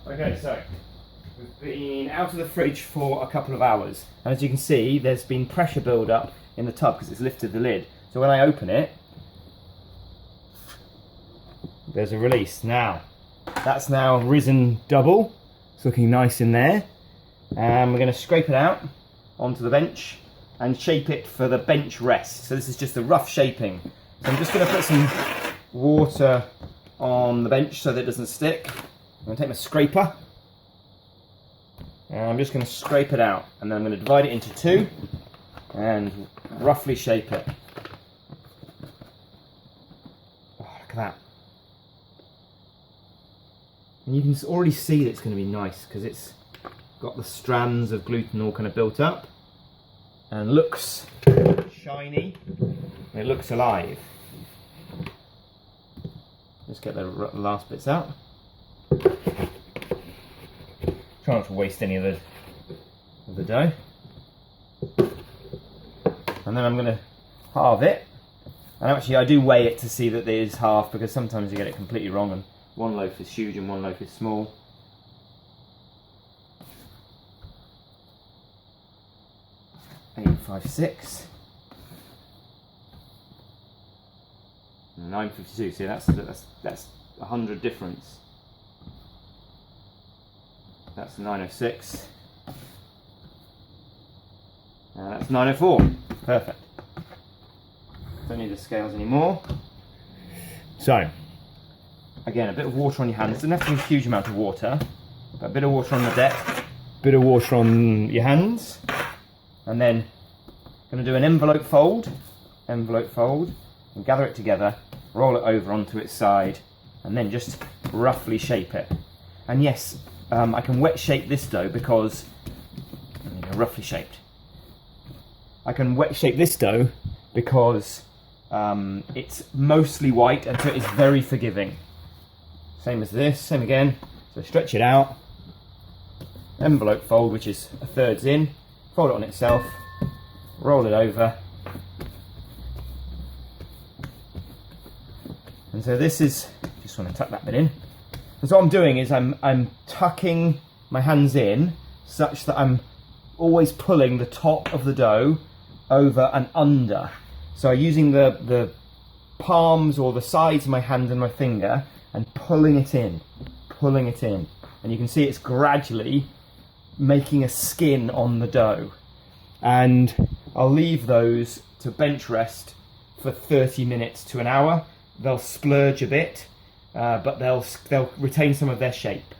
Okay, so we've been out of the fridge for a couple of hours, and as you can see, there's been pressure build up in the tub because it's lifted the lid. So when I open it, there's a release. Now, that's now risen double. It's looking nice in there. And we're going to scrape it out onto the bench and shape it for the bench rest. So this is just a rough shaping. So I'm just going to put some water on the bench so that it doesn't stick. I'm going to take my scraper and I'm just going to scrape it out, and then I'm going to divide it into two and roughly shape it. Oh, look at that. And you can already see that it's going to be nice because it's got the strands of gluten all kind of built up and looks shiny and it looks alive. Let's get the last bits out. Try not to waste any of the dough. And then I'm going to halve it. And actually I do weigh it to see that it is half, because sometimes you get it completely wrong and one loaf is huge and one loaf is small. Eight, 5, 6. 9.52. See, that's 100 difference. That's 9.06. And that's 9.04. Perfect. Don't need the scales anymore. So, again, a bit of water on your hands. Doesn't have to be a huge amount of water, but a bit of water on the deck, a bit of water on your hands, and then I'm going to do an envelope fold, and gather it together, roll it over onto its side, and then just roughly shape it. And yes, I can wet shape this dough because, roughly shaped. I can wet shape this dough because it's mostly white, and so it's very forgiving. Same as this, same again. So stretch it out, envelope fold, which is 1/3 in, fold it on itself, roll it over. And so this is, just want to tuck that bit in. And so what I'm doing is I'm tucking my hands in such that I'm always pulling the top of the dough over and under. So I'm using the palms or the sides of my hand and my finger and pulling it in. And you can see it's gradually making a skin on the dough. And I'll leave those to bench rest for 30 minutes to an hour. They'll splurge a bit, but they'll retain some of their shape.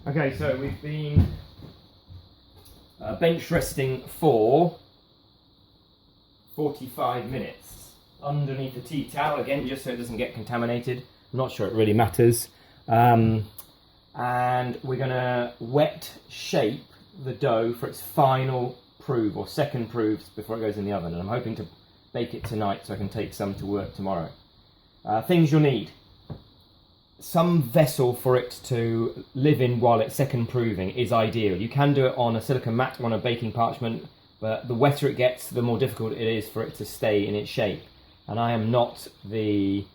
Okay, so we've been bench resting for 45 minutes underneath the tea towel, again, just so it doesn't get contaminated. I'm not sure it really matters. And we're going to wet shape the dough for its final prove, or second proves, before it goes in the oven. And I'm hoping to bake it tonight so I can take some to work tomorrow. Things you'll need: some vessel for it to live in while it's second proving is ideal. You can do it on a silicone mat or on a baking parchment, but the wetter it gets, the more difficult it is for it to stay in its shape. And I am not the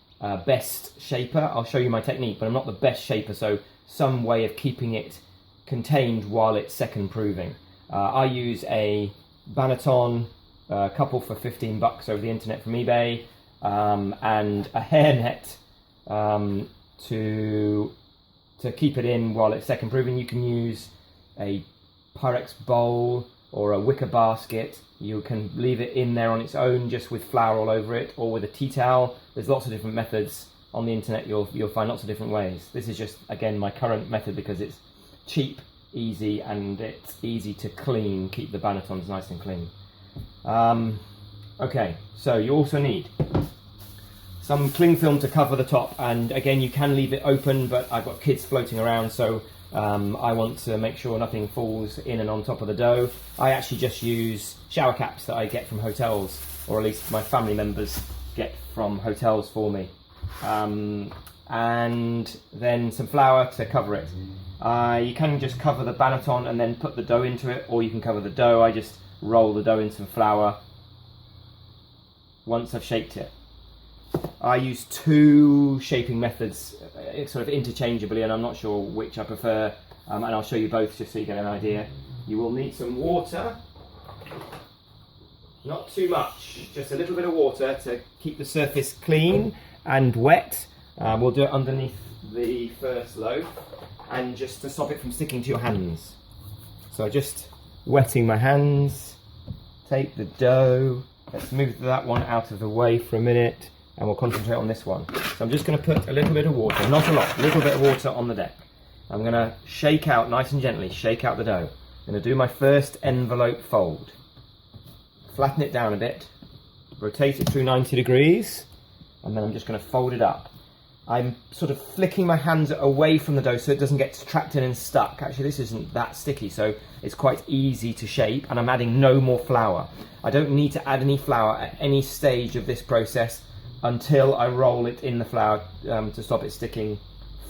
best shaper. I'll show you my technique, but I'm not the best shaper, so some way of keeping it contained while it's second proving. I use a Banneton couple for $15 over the internet from eBay, and a hairnet to keep it in while it's second proving. You can use a Pyrex bowl or a wicker basket. You can leave it in there on its own just with flour all over it, or with a tea towel. There's lots of different methods on the internet. You'll find lots of different ways. This is just, again, my current method because it's cheap, easy, and it's easy to clean, keep the Bannetons nice and clean. Okay, so you also need some cling film to cover the top, and again, you can leave it open, but I've got kids floating around, so I want to make sure nothing falls in and on top of the dough. I actually just use shower caps that I get from hotels, or at least my family members get from hotels for me. And then some flour to cover it. You can just cover the Banneton and then put the dough into it, or you can cover the dough. I just roll the dough in some flour once I've shaped it. I use two shaping methods sort of interchangeably, and I'm not sure which I prefer, and I'll show you both just so you get an idea. You will need some water, not too much, just a little bit of water to keep the surface clean and wet. We'll do it underneath the first loaf, and just to stop it from sticking to your hands. So just wetting my hands, take the dough, let's move that one out of the way for a minute, and we'll concentrate on this one. So I'm just going to put a little bit of water, not a lot, a little bit of water on the deck. I'm going to shake out, nice and gently, shake out the dough. I'm going to do my first envelope fold. Flatten it down a bit, rotate it through 90 degrees, and then I'm just going to fold it up. I'm sort of flicking my hands away from the dough so it doesn't get trapped in and stuck. Actually, this isn't that sticky, so it's quite easy to shape, and I'm adding no more flour. I don't need to add any flour at any stage of this process until I roll it in the flour to stop it sticking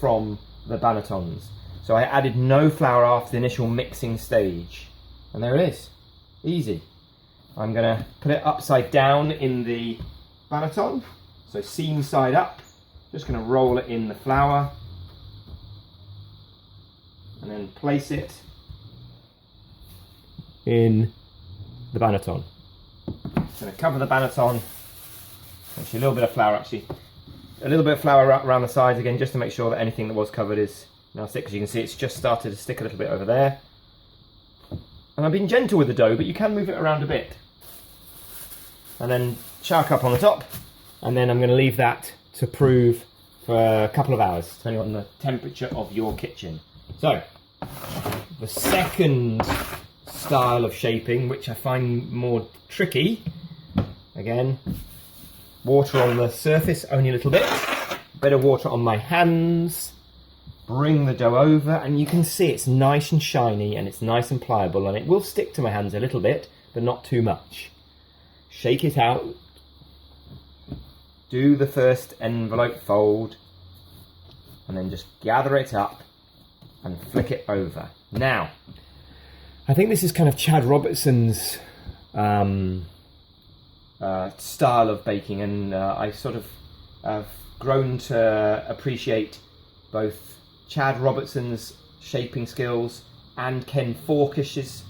from the bannetons. So I added no flour after the initial mixing stage. And there it is. Easy. I'm going to put it upside down in the banneton, so seam side up. Just going to roll it in the flour and then place it in the banneton. Going to cover the banneton. Actually, a little bit of flour, a little bit of flour around the sides again, just to make sure that anything that was covered is now stick. As you can see, it's just started to stick a little bit over there. And I've been gentle with the dough, but you can move it around a bit. And then char cup on the top, and then I'm going to leave that to prove for a couple of hours, depending on the temperature of your kitchen. So, the second style of shaping, which I find more tricky, again, water on the surface, only a little bit of water on my hands, bring the dough over, and you can see it's nice and shiny, and it's nice and pliable, and it will stick to my hands a little bit, but not too much. Shake it out, do the first envelope fold, and then just gather it up and flick it over. Now, I think this is kind of Chad Robertson's style of baking, and I sort of have grown to appreciate both Chad Robertson's shaping skills and Ken Forkish's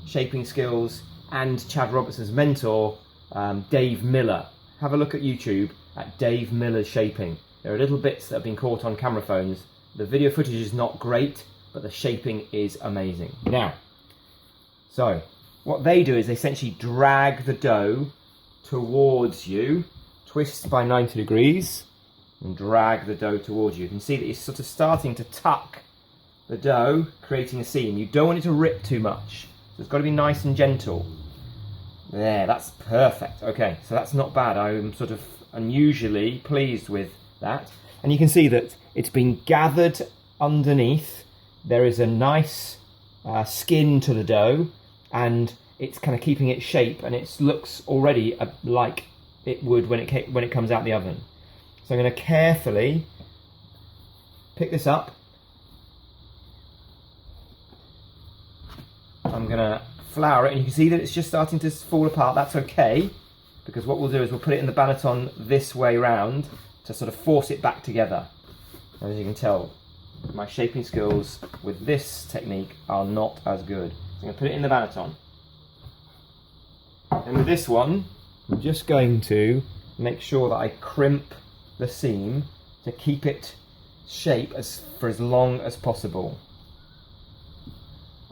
shaping skills and Chad Robertson's mentor, Dave Miller. Have a look at YouTube at Dave Miller's shaping. There are little bits that have been caught on camera phones. The video footage is not great, but the shaping is amazing. Now, so what they do is they essentially drag the dough towards you, twist by 90 degrees, and drag the dough towards you. You can see that it's sort of starting to tuck the dough, creating a seam. You don't want it to rip too much, so it's got to be nice and gentle. There, that's perfect. Okay, so that's not bad. I'm sort of unusually pleased with that. And you can see that it's been gathered underneath. There is a nice skin to the dough, and it's kind of keeping its shape, and it looks already like it would when it comes out the oven. So I'm going to carefully pick this up. I'm going to flour it, and you can see that it's just starting to fall apart. That's okay, because what we'll do is we'll put it in the banneton this way round to sort of force it back together. And as you can tell, my shaping skills with this technique are not as good. So I'm going to put it in the banneton. And with this one, I'm just going to make sure that I crimp the seam to keep it shape for as long as possible.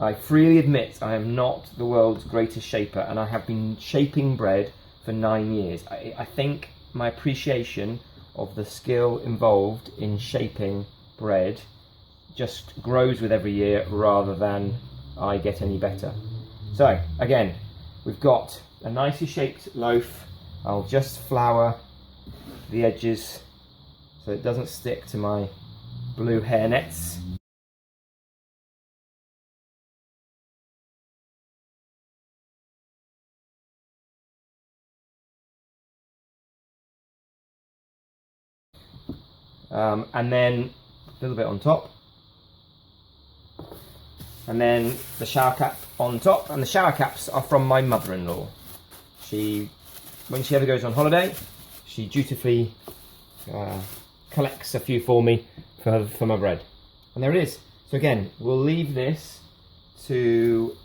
I freely admit I am not the world's greatest shaper, and I have been shaping bread for 9 years. I think my appreciation of the skill involved in shaping bread just grows with every year rather than I get any better. So again, we've got a nicely shaped loaf. I'll just flour the edges so it doesn't stick to my blue hairnets. And then a little bit on top, and then the shower cap on top. And the shower caps are from my mother-in-law. When she ever goes on holiday, she dutifully collects a few for me for my bread. And there it is. So again, we'll leave this to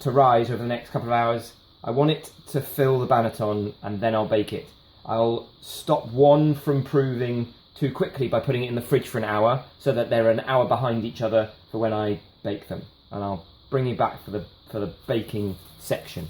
rise over the next couple of hours. I want it to fill the banneton and then I'll bake it. I'll stop one from proving too quickly by putting it in the fridge for an hour so that they're an hour behind each other for when I bake them. And I'll bring you back for the baking section.